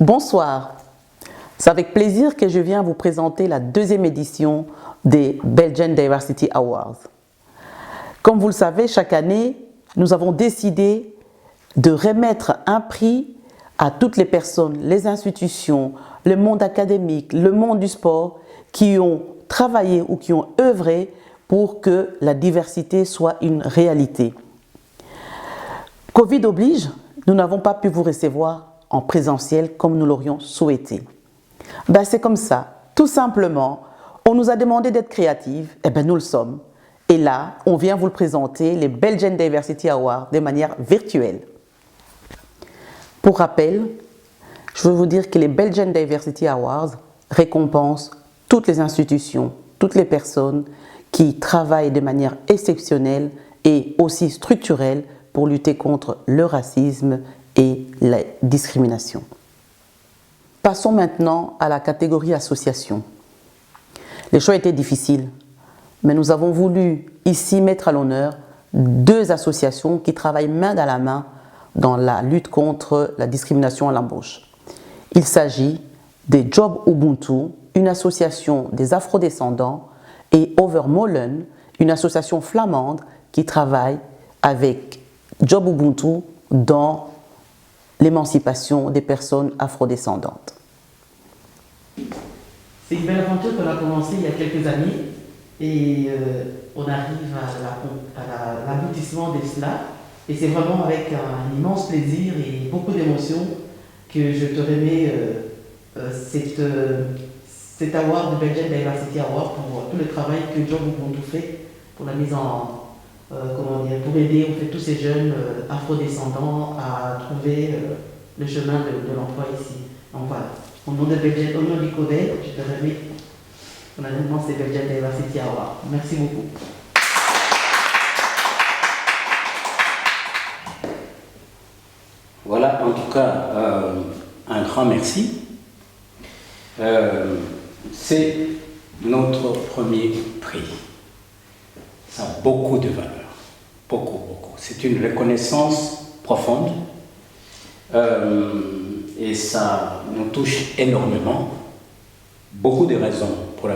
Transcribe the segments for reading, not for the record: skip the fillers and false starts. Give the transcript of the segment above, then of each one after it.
Bonsoir, c'est avec plaisir que je viens vous présenter la deuxième édition des Belgian Diversity Awards. Comme vous le savez, chaque année, nous avons décidé de remettre un prix à toutes les personnes, les institutions, le monde académique, le monde du sport qui ont travaillé ou qui ont œuvré pour que la diversité soit une réalité. Covid oblige, nous n'avons pas pu vous recevoir en présentiel comme nous l'aurions souhaité. C'est comme ça, tout simplement, on nous a demandé d'être créatifs, et nous le sommes. Et là, on vient vous le présenter, les Belgian Diversity Awards, de manière virtuelle. Pour rappel, je veux vous dire que les Belgian Diversity Awards récompensent toutes les institutions, toutes les personnes qui travaillent de manière exceptionnelle et aussi structurelle pour lutter contre le racisme et la discrimination. Passons maintenant à la catégorie association. Les choix étaient difficiles, mais nous avons voulu ici mettre à l'honneur deux associations qui travaillent main dans la main dans la lutte contre la discrimination à l'embauche. Il s'agit des Job Ubuntu, une association des afrodescendants, et Overmolen, une association flamande qui travaille avec Job Ubuntu dans l'émancipation des personnes afrodescendantes. C'est une belle aventure qu'on a commencée il y a quelques années et on arrive à l'aboutissement de cela. Et c'est vraiment avec un immense plaisir et beaucoup d'émotion que je te remets cet award de Belgian Diversity Award pour tout le travail que Job Ubuntu fait pour la mise en pour aider en fait, tous ces jeunes afrodescendants à trouver le chemin de l'emploi ici. Donc voilà, au nom de Belgian, au nom du CODEL, je te remets pour l'annonce des Belgian Diversity Award. Merci beaucoup. Voilà, en tout cas, un grand merci. C'est notre premier prix. Ça a beaucoup de valeur. Beaucoup. C'est une reconnaissance profonde et ça nous touche énormément. Beaucoup de raisons pour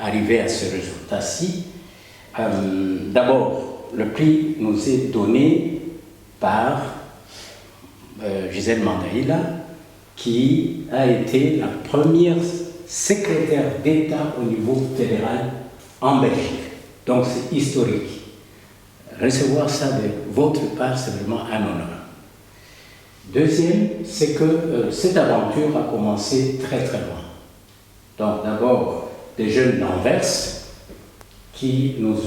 arriver à ce résultat-ci. D'abord, le prix nous est donné par Gisèle Mandaïla, qui a été la première secrétaire d'État au niveau fédéral en Belgique. Donc c'est historique. Recevoir ça de votre part, c'est vraiment un honneur. Deuxième, c'est que cette aventure a commencé très loin. Donc d'abord, des jeunes d'Anvers qui nous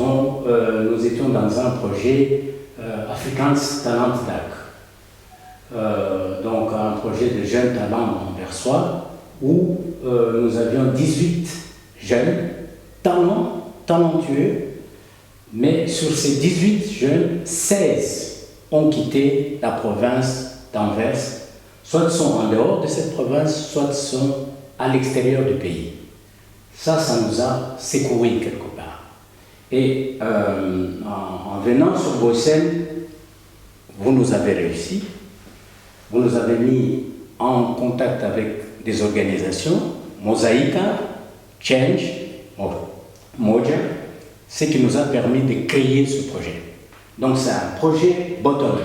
étions dans un projet Afrikaans Talent Dag. Donc un projet de jeunes talents anversois où nous avions 18 jeunes talentueux, mais sur ces 18 jeunes, 16 ont quitté la province d'Anvers, soit sont en dehors de cette province, soit sont à l'extérieur du pays. Ça nous a secourus quelque part. Et en venant sur Bruxelles, vous nous avez réussi. Vous nous avez mis en contact avec des organisations, Mosaïka, Change, Moja, ce qui nous a permis de créer ce projet. Donc c'est un projet bottom-up.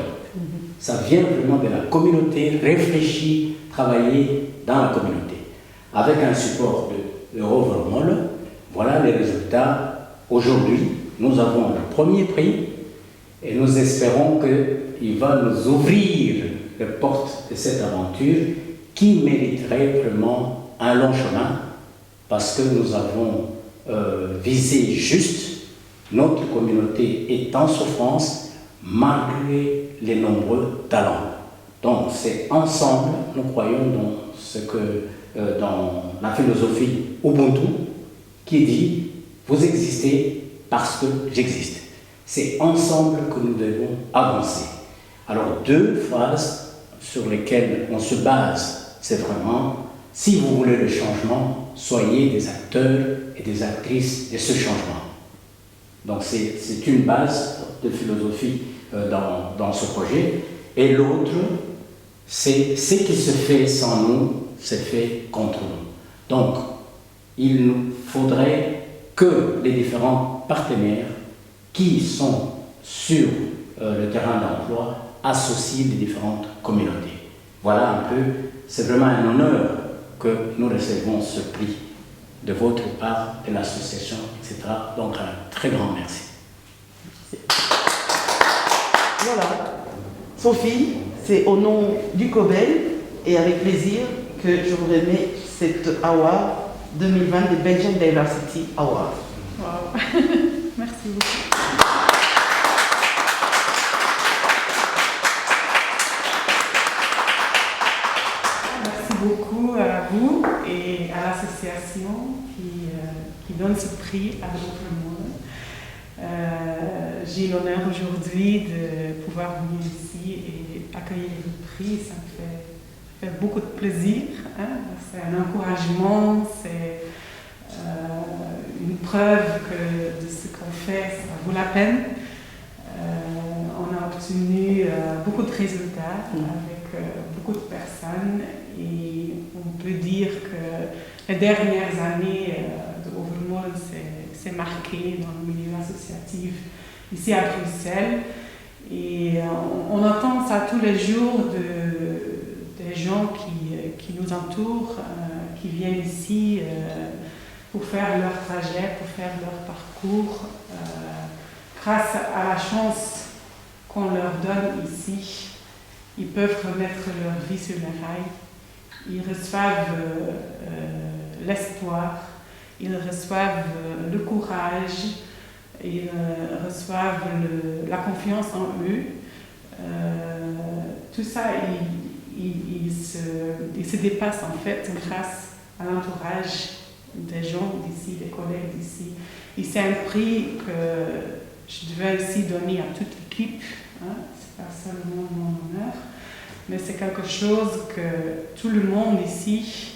Ça vient vraiment de la communauté, réfléchir, travailler dans la communauté. Avec un support de Overmolen, voilà les résultats. Aujourd'hui, nous avons le premier prix et nous espérons qu'il va nous ouvrir les portes de cette aventure qui mériterait vraiment un long chemin parce que nous avons visé juste. Notre communauté est en souffrance malgré les nombreux talents. Donc c'est ensemble, nous croyons dans la philosophie Ubuntu qui dit « Vous existez parce que j'existe ». C'est ensemble que nous devons avancer. Alors deux phrases sur lesquelles on se base, c'est vraiment « Si vous voulez le changement, soyez des acteurs et des actrices de ce changement ». Donc c'est une base de philosophie dans ce projet. Et l'autre, c'est ce qui se fait sans nous c'est fait contre nous. Donc, il nous faudrait que les différents partenaires qui sont sur le terrain d'emploi associent les différentes communautés. Voilà un peu, c'est vraiment un honneur que nous recevons ce prix de votre part, de l'association, etc. Donc, un très grand merci. Voilà. Sophie, c'est au nom du COBEL et avec plaisir que je vous remets cette award 2020 de Belgian Diversity Award. Wow. Merci beaucoup. Merci beaucoup à vous et à l'association qui donne ce prix à d'autres monde. J'ai l'honneur aujourd'hui de pouvoir venir ici et accueillir le prix. Ça me fait beaucoup de plaisir. Hein? C'est un encouragement, c'est une preuve que de ce qu'on fait, ça vaut la peine. On a obtenu beaucoup de résultats avec beaucoup de personnes et on peut dire que les dernières années de Overmolen s'est marqué dans le milieu associatif ici à Bruxelles. Et on entend ça tous les jours des gens qui nous entourent, qui viennent ici pour faire leur trajet, pour faire leur parcours, grâce à la chance qu'on leur donne ici. Ils peuvent remettre leur vie sur les rails. Ils reçoivent l'espoir, ils reçoivent le courage, ils reçoivent la confiance en eux. Tout ça, il se dépasse en fait grâce à l'entourage des gens d'ici, des collègues d'ici. Et c'est un prix que je devais aussi donner à toute l'équipe. Hein? C'est pas seulement mon honneur, mais c'est quelque chose que tout le monde ici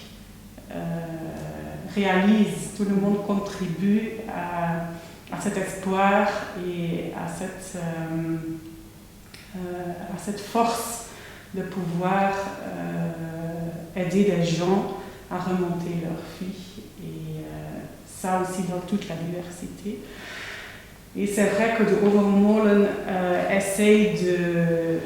réalise, tout le monde contribue à cet espoir et à cette force de pouvoir aider les gens à remonter leur vie. Et ça aussi dans toute la diversité. Et c'est vrai que de Overmolen essaye de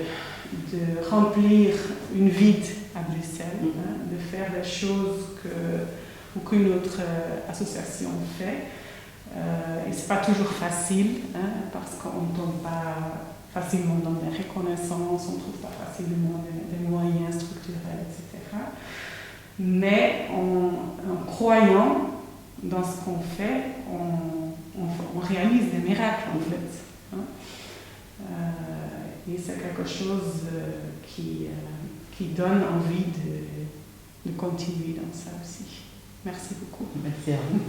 remplir une vide à Bruxelles, hein, de faire les choses qu'aucune autre association fait. Et c'est pas toujours facile, hein, parce qu'on ne tombe pas facilement dans des reconnaissances, on ne trouve pas facilement des moyens structurels, etc. Mais en croyant dans ce qu'on fait, on réalise des miracles en fait. Hein. Et c'est quelque chose qui donne envie de continuer dans ça aussi. Merci beaucoup. Merci à vous.